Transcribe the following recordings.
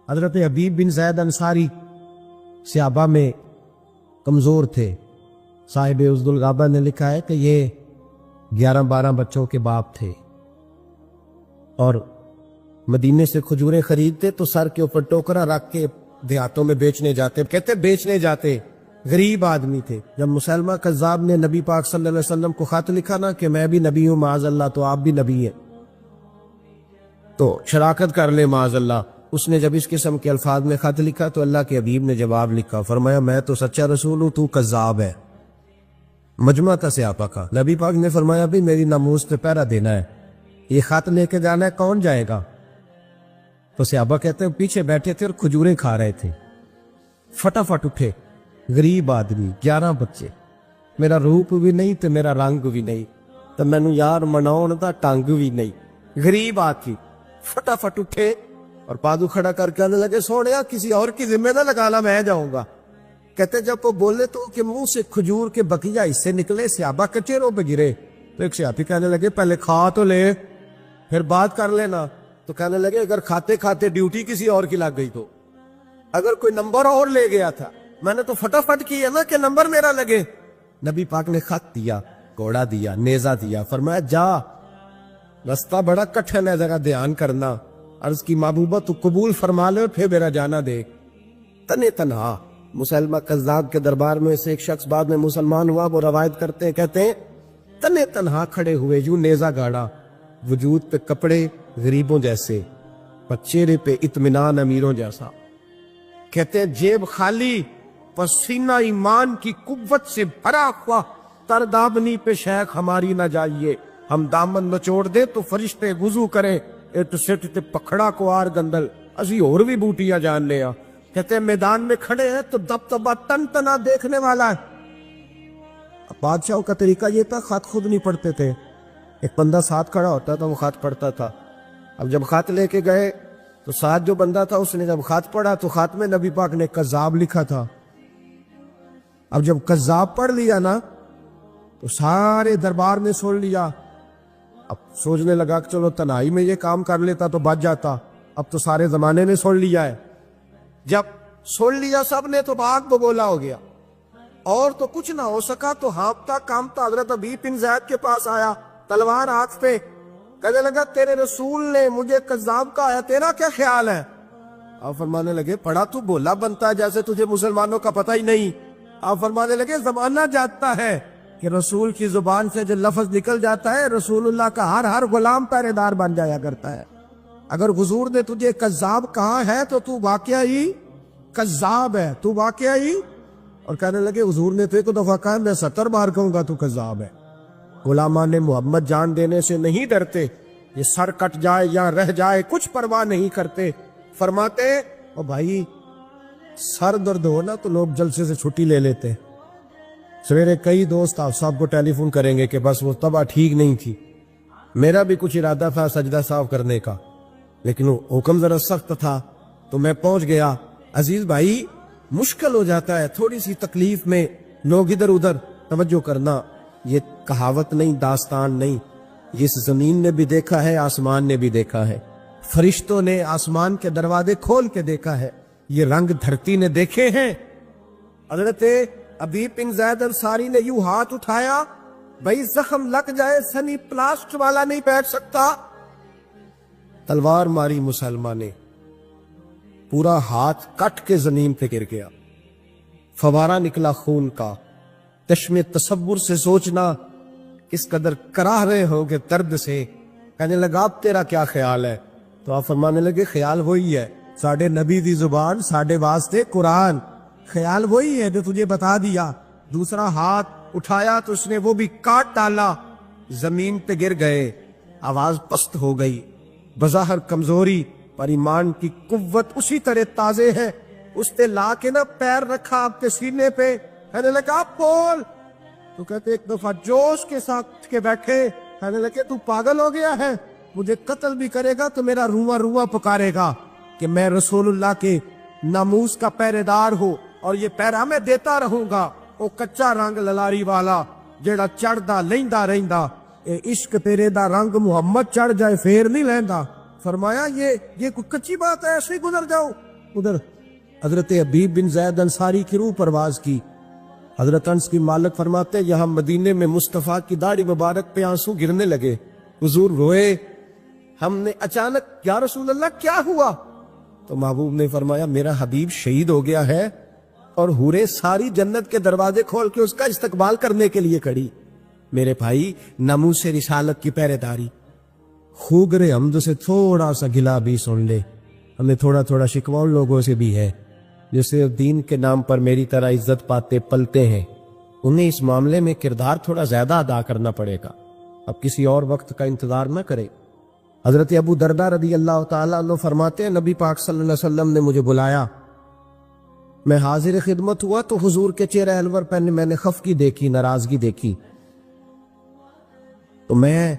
حضرت حبیب بن زید انصاری صحابہ میں کمزور تھے. صاحب عزد الغابہ نے لکھا ہے کہ یہ 11-12 بچوں کے باپ تھے اور مدینے سے کھجوریں خریدتے تو سر کے اوپر ٹوکرا رکھ کے دیہاتوں میں بیچنے جاتے. کہتے بیچنے جاتے، غریب آدمی تھے. جب مسلمہ کذاب نے نبی پاک صلی اللہ علیہ وسلم کو خط لکھا نا کہ میں بھی نبی ہوں معاذ اللہ، تو آپ بھی نبی ہیں، تو شراکت کر لے معاذ اللہ. اس نے جب اس قسم کے الفاظ میں خط لکھا تو اللہ کے حبیب نے جواب لکھا، فرمایا میں تو سچا رسول ہوں، تو کذاب ہے. مجمع تھا صحابہ کا. نبی پاک نے فرمایا بھی میری ناموس پہ پہرا دینا ہے، یہ خط لے کے جانا ہے، کون جائے گا؟ تو صحابہ کہتے ہیں پیچھے بیٹھے تھے اور کھجوریں کھا رہے تھے. فٹافٹ اٹھے، غریب آدمی، 11 بچے، میرا روپ بھی نہیں تو میرا رنگ بھی نہیں، تو مینو یار مناؤن دا ٹنگ بھی نہیں. غریب آدمی فٹافٹ اٹھے اور بازو کھڑا کر کے کہنے لگے سونیا کسی اور کی ذمہ نہ لگانا، میں جاؤں گا. کہتے جب وہ بولے تو کہ منہ سے کھجور کے بقیہ حصے نکلے، صحابہ کے چہروں پہ گرے. تو ایک صحابی کہنے لگے پہلے کھا تو لے پھر بات کر لینا. تو کہنے لگے اگر کھاتے کھاتے ڈیوٹی کسی اور کی لگ گئی تو، اگر کوئی نمبر اور لے گیا تھا، میں نے تو فٹافٹ کیا نا کہ نمبر میرا لگے. نبی پاک نے خط دیا، گھوڑا دیا، نیزہ دیا، فرمایا جا، رستہ بڑا کٹھن ہے، ذرا دھیان کرنا. عرض کی محبوبہ تو قبول فرما لے پھر میرا جانا دیکھ. تنے تنہا مسلمہ کذاب کے دربار میں سے ایک شخص بعد میں مسلمان ہوا. وہ روایت کرتے ہیں، کہتے ہیں تنے تنہا کھڑے ہوئے، یوں نیزہ گاڑا، وجود پہ کپڑے غریبوں جیسے، پر چہرے پہ اطمینان امیروں جیسا. کہتے ہیں جیب خالی، پسینہ ایمان کی قوت سے بھرا ہوا، تردابنی پہ شیخ ہماری نہ جائیے، ہم دامن نچوڑ دے تو فرشتے وضو کریں، ایٹ سٹ تے پکھڑا کو آر گندل، اسی اور بھی بوٹیاں جان لیا. کہتے ہیں میدان میں کھڑے ہیں تو دبدبا تن تنا دیکھنے والا ہے. اب بادشاہوں کا طریقہ یہ تھا، خط خود نہیں پڑھتے تھے، ایک بندہ ساتھ کھڑا ہوتا تھا وہ خط پڑھتا تھا. اب جب خط لے کے گئے تو ساتھ جو بندہ تھا اس نے جب خط پڑھا تو خط میں نبی پاک نے کذاب لکھا تھا. اب جب کذاب پڑھ لیا نا تو سارے دربار نے سن لیا. اب سوچنے لگا کہ چلو تنہائی میں یہ کام کر لیتا تو بچ جاتا، اب تو سارے زمانے نے سن لیا ہے. جب سن لیا سب نے تو بھاگ بگولا ہو گیا، اور تو کچھ نہ ہو سکا. تو ہانپتا کامتا حضرت حبیب بن زید کے پاس آیا، تلوار ہاتھ پہ، کہنے لگا تیرے رسول نے مجھے کذاب کہا ہے، تیرا کیا خیال ہے؟ آپ فرمانے لگے پڑھا تو بولا بنتا ہے جیسے تجھے مسلمانوں کا پتہ ہی نہیں. آپ فرمانے لگے زمانہ جانتا ہے کہ رسول کی زبان سے جو لفظ نکل جاتا ہے رسول اللہ کا ہر غلام پہرے دار بن جایا کرتا ہے. اگر حضور نے تجھے کذاب کہا ہے تو تو واقعہ ہی کذاب ہے، تو واقعہ ہی. اور کہنے لگے حضور نے تو ایک دفعہ کہا میں 70 بار کہوں گا تو کذاب ہے. غلامان نے محمد جان دینے سے نہیں ڈرتے، یہ سر کٹ جائے یا رہ جائے کچھ پرواہ نہیں کرتے. فرماتے او بھائی سر درد ہو نا تو لوگ جلسے سے چھٹی لے لیتے. سویرے کئی دوست آپ صاحب کو ٹیلی فون کریں گے کہ بس وہ طبع ٹھیک نہیں تھی. میرا بھی کچھ ارادہ تھا سجدہ صاف کرنے کا، لیکن وہ حکم ذرا سخت تھا تو میں پہنچ گیا. عزیز بھائی مشکل ہو جاتا ہے تھوڑی سی تکلیف میں لوگ ادھر ادھر توجہ کرنا. یہ کہاوت نہیں، داستان نہیں، یہ اس زمین نے بھی دیکھا ہے، آسمان نے بھی دیکھا ہے، فرشتوں نے آسمان کے دروازے کھول کے دیکھا ہے، یہ رنگ دھرتی نے دیکھے ہیں. حضرت حبیب بن زید انصاری نے یوں ہاتھ اٹھایا، بھائی زخم لگ جائے سنی پلاسٹ والا نہیں بیٹھ سکتا. تلوار ماری مسلمہ نے، پورا ہاتھ کٹ کے زمین پہ گر گیا، فوارہ نکلا خون کا. چشم تصور سے سوچنا کس قدر کراہ رہے ہو گے درد سے. کہنے لگا اب تیرا کیا خیال ہے؟ تو آپ فرمانے لگے خیال وہی ہے، ساڑھے نبی دی زبان ساڑھے واسطے قرآن، خیال وہی ہے جو تجھے بتا دیا. دوسرا ہاتھ اٹھایا تو اس نے وہ بھی کاٹ ڈالا، زمین پہ گر گئے، آواز پست ہو گئی. بظاہر کمزوری پر ایمان کی قوت اسی طرح تازے ہے. اس نے لا کے نہ پیر رکھا آپ کے سینے پہ، کہنے لگا بول. تو کہتے ایک دفعہ جوش کے ساتھ کے بیٹھے، کہنے لگے تو پاگل ہو گیا ہے، مجھے قتل بھی کرے گا تو میرا رواں رواں پکارے گا کہ میں رسول اللہ کے ناموس کا پہرے دار ہوں اور یہ پیرا میں دیتا رہوں گا. وہ کچا رنگ للاری والا جیڑا چڑھدا لیندا رہندا، اے عشق تیرے دا رنگ محمد چڑھ جائے پھر نہیں لیندا. فرمایا یہ کوئی کچی بات ہے، ایسے ہی گزر جاؤ. ادھر حضرت حبیب بن زید انصاری کی روح پرواز کی۔ حضرت انس کی مالک فرماتے ہیں یہاں مدینے میں مصطفیٰ کی داڑھی مبارک پہ آنسو گرنے لگے، حضور روئے۔ ہم نے اچانک یا رسول اللہ کیا ہوا؟ تو محبوب نے فرمایا میرا حبیب شہید ہو گیا ہے اور حوریں ساری جنت کے دروازے کھول کے اس کا استقبال کرنے کے لیے کھڑی۔ میرے بھائی ناموس رسالت کی پہرے داری، خوگر حمد سے تھوڑا سا گلا بھی سن لے، ہمیں تھوڑا تھوڑا شکوہ ان لوگوں سے بھی ہے جو صرف دین کے نام پر میری طرح عزت پاتے پلتے ہیں، انہیں اس معاملے میں کردار تھوڑا زیادہ ادا کرنا پڑے گا، اب کسی اور وقت کا انتظار نہ کرے۔ حضرت ابو درداء رضی اللہ تعالیٰ عنہ فرماتے ہیں نبی پاک صلی اللہ علیہ وسلم نے مجھے بلایا، میں حاضر خدمت ہوا تو حضور کے چہرہ انور پر میں نے خفگی دیکھی، ناراضگی دیکھی، تو میں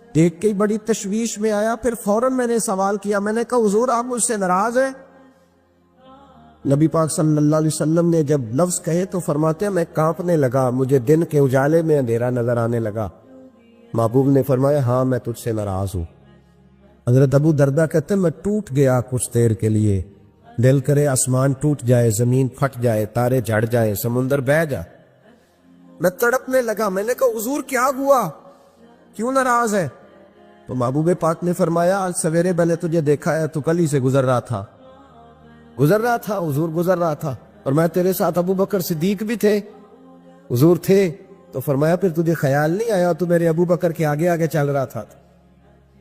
دیکھ کے بڑی تشویش میں آیا۔ پھر فوراً میں نے سوال کیا، میں نے کہا حضور آپ مجھ سے ناراض ہیں؟ نبی پاک صلی اللہ علیہ وسلم نے جب لفظ کہے تو فرماتے ہیں میں کانپنے لگا، مجھے دن کے اجالے میں اندھیرا نظر آنے لگا۔ محبوب نے فرمایا ہاں میں تجھ سے ناراض ہوں۔ حضرت ابو درداء کہتے ہیں میں ٹوٹ گیا کچھ دیر کے لیے، دل کرے آسمان ٹوٹ جائے، زمین پھٹ جائے، تارے جھڑ جائے، سمندر بہہ جائے۔ میں تڑپنے لگا، میں نے کہا حضور کیا ہوا، کیوں ناراض ہے؟ تو محبوب پاک نے فرمایا آج سویرے میں نے تجھے دیکھا ہے تو کل ہی سے گزر رہا تھا حضور گزر رہا تھا، اور میں تیرے ساتھ ابو بکر صدیق بھی تھے، حضور تھے۔ تو فرمایا پھر تجھے خیال نہیں آیا تو میرے ابو بکر کے آگے آگے چل رہا تھا،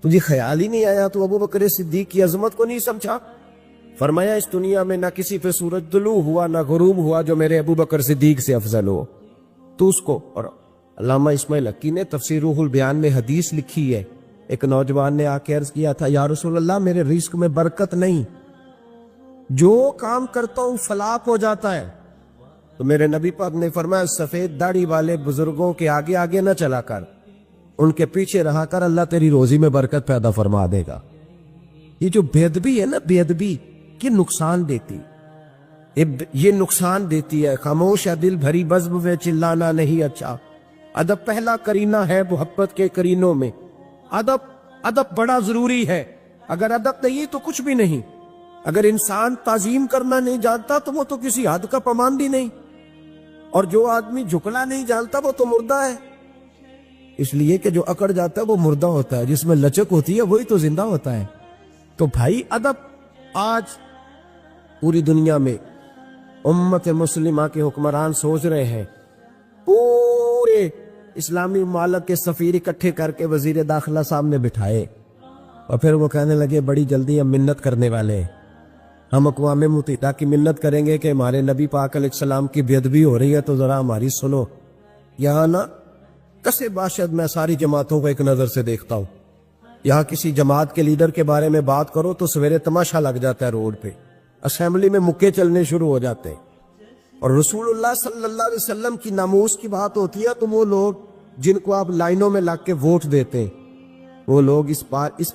تجھے خیال ہی نہیں آیا تو ابو بکر صدیق کی عظمت کو نہیں سمجھا؟ فرمایا اس دنیا میں نہ کسی پہ سورج طلوع ہوا نہ غروب ہوا جو میرے ابو بکر صدیق سے افضل ہو، تو اس کو۔ اور علامہ اسماعیل حقی نے تفسیر روح البیان میں حدیث لکھی ہے، ایک نوجوان نے آ کے عرض کیا تھا یا رسول اللہ میرے رزق میں برکت نہیں، جو کام کرتا ہوں فلاپ ہو جاتا ہے، تو میرے نبی پاک نے فرمایا سفید داڑھی والے بزرگوں کے آگے آگے نہ چلا کر، ان کے پیچھے رہا کر، اللہ تیری روزی میں برکت پیدا فرما دے گا۔ یہ جو بے ادبی ہے نا، بے ادبی یہ نقصان دیتی، یہ نقصان دیتی ہے۔ خاموش ہے دل بھری بزم میں چلانا نہیں اچھا، ادب پہلا کرینہ ہے محبت کے کرینوں میں، ادب بڑا ضروری ہے، اگر ادب نہیں تو کچھ بھی نہیں۔ اگر انسان تعظیم کرنا نہیں جانتا تو وہ تو کسی حد کا پاماندی نہیں، اور جو آدمی جھکنا نہیں جانتا وہ تو مردہ ہے، اس لیے کہ جو اکڑ جاتا ہے وہ مردہ ہوتا ہے، جس میں لچک ہوتی ہے وہی تو زندہ ہوتا ہے۔ تو بھائی ادب، آج پوری دنیا میں امت مسلمہ کے حکمران سوچ رہے ہیں، پورے اسلامی ممالک کے سفیر اکٹھے کر کے وزیر داخلہ سامنے بٹھائے، اور پھر وہ کہنے لگے بڑی جلدی ہم منت کرنے والے ہیں، ہم اقوام متحدہ کی منت کریں گے کہ ہمارے نبی پاک علیہ السلام کی بے ادبی ہو رہی ہے تو ذرا ہماری سنو۔ یہاں نا کسے باشد میں ساری جماعتوں کو ایک نظر سے دیکھتا ہوں، یہاں کسی جماعت کے لیڈر کے بارے میں بات کرو تو سویرے تماشا لگ جاتا ہے، روڈ پہ اسمبلی میں مکے چلنے شروع ہو جاتے ہیں، اور رسول اللہ صلی اللہ علیہ وسلم کی ناموس کی بات ہوتی ہے تو وہ لوگ جن کو آپ لائنوں میں لگ کے ووٹ دیتے ہیں وہ لوگ اس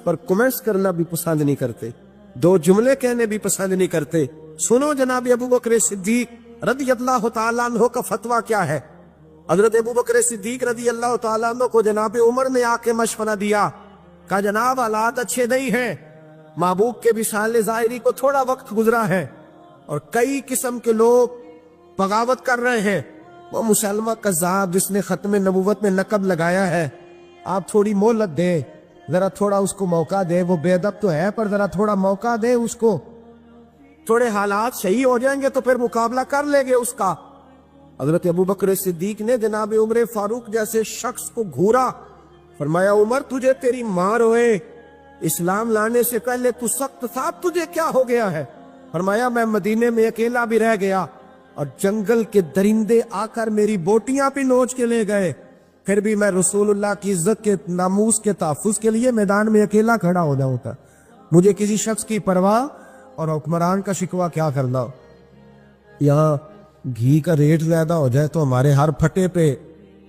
پر کمنٹس کرنا بھی پسند نہیں کرتے، دو جملے کہنے بھی پسند نہیں کرتے۔ سنو جناب ابو بکر صدیق رضی اللہ تعالیٰ عنہ کا فتویٰ کیا ہے۔ حضرت ابو بکر صدیق رضی اللہ تعالیٰ عنہ کو جناب عمر نے آ کے مشورہ دیا، کہا جناب حالات اچھے نہیں ہیں، محبوب کے وصال ظاہری کو تھوڑا وقت گزرا ہے اور کئی قسم کے لوگ بغاوت کر رہے ہیں، وہ مسلمہ کذاب جس نے ختم نبوت میں لقب لگایا ہے، آپ تھوڑی مہلت دیں، ذرا تھوڑا اس کو موقع دے، وہ بے ادب تو ہے پر ذرا تھوڑا موقع دے اس کو، تھوڑے حالات صحیح ہو جائیں گے تو پھر مقابلہ کر لیں گے اس کا۔ حضرت ابو بکر صدیق نے جناب عمر فاروق جیسے شخص کو گھورا، فرمایا عمر تجھے تیری ماں روئے، اسلام لانے سے پہلے تو سخت تھا، تجھے کیا ہو گیا ہے؟ فرمایا میں مدینے میں اکیلا بھی رہ گیا اور جنگل کے درندے آ کر میری بوٹیاں بھی نوچ کے لے گئے، پھر بھی میں رسول اللہ کی عزت کے ناموس کے تحفظ کے لیے میدان میں اکیلا کھڑا ہو جاؤں تھا، مجھے کسی شخص کی پرواہ اور حکمران کا شکوہ کیا کرنا۔ یہاں گھی کا ریٹ زیادہ ہو جائے تو ہمارے ہر پھٹے پہ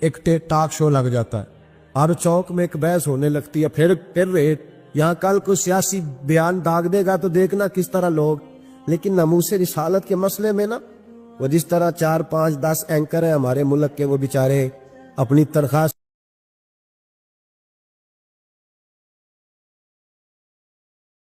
ایک ٹاک شو لگ جاتا ہے، ہر چوک میں ایک بحث ہونے لگتی ہے، پھر ریٹ۔ یہاں کل کو سیاسی بیان داغ دے گا تو دیکھنا کس طرح لوگ، لیکن ناموس رسالت کے مسئلے میں نا وہ جس طرح 4 5 10 اینکر ہیں ہمارے ملک کے، وہ بیچارے اپنی تنخواہ